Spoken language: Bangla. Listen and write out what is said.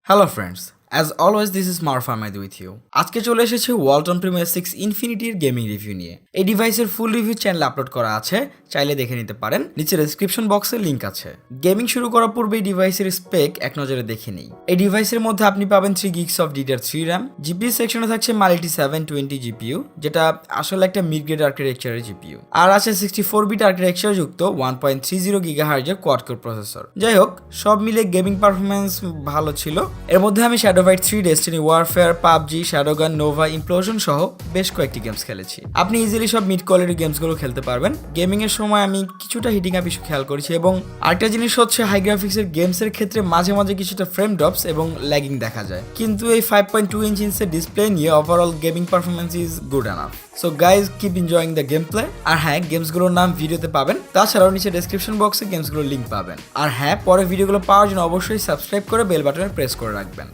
Hello friends, as always this is Maruf Ahmed with you. আজকে চলে এসেছে ওয়ালটন প্রিমো 6 ইনফিনিটির গেমিং রিভিউ নিয়ে। এই ডিভাইসের ফুল রিভিউ চ্যানেলে আপলোড করা আছে, চাইলে দেখে নিতে পারেন। নিচে ডেসক্রিপশন বক্সে লিঙ্ক আছে। গেমিং শুরু করার পূর্বে এই ডিভাইসের স্পেক এক নজরে দেখে নিই। এই ডিভাইসের মধ্যে আপনি পাবেন 3 gigs of DDR3 RAM। GPU সেকশনে থাকছে মাল্টি 720 জিপিইউ, যেটা আসলে একটা মিড গ্রেড আর্কিটেকচারের জিপিইউ। আর আছে 64 বিট আর্কিটেকচার যুক্ত 1.30 GHz এর কোয়াড কোর প্রসেসর। যাই হোক, সব মিলে গেমিং পারফরমেন্স ভালো ছিল। এর মধ্যে আমি Shadow Fight 3, Destiny Warfare, PUBG, Shadowgun, Nova, Implosion সহ বেশ কয়েকটি গেমস খেলেছি। আপনি ইজিলি সব মিড কোয়ালিটি গেমসগুলো খেলতে পারবেন। গেমিং এর সময় আমি কিছুটা হিটিং আপ ইস্যু খেয়াল করেছি, এবং আরেকটা জিনিস হচ্ছে হাই গ্রাফিক্সের গেমসের ক্ষেত্রে মাঝে মাঝে কিছুটা ফ্রেম ড্রপস এবং ল্যাগিং দেখা যায়। কিন্তু এই 5.2 ইঞ্চের ডিসপ্লে নিয়ে overall gaming performance is good enough. So guys, keep enjoying the game play. আর হ্যাঁ, গেমসগুলোর নাম ভিডিওতে পাবেন, তাছাড়াও নিচে ডেসক্রিপশন বক্সে গেমসগুলোর লিঙ্ক পাবেন। আর হ্যাঁ, পরে ভিডিওগুলো পাওয়ার জন্য অবশ্যই সাবস্ক্রাইব করে বেল বাটনে প্রেস করে রাখবেন।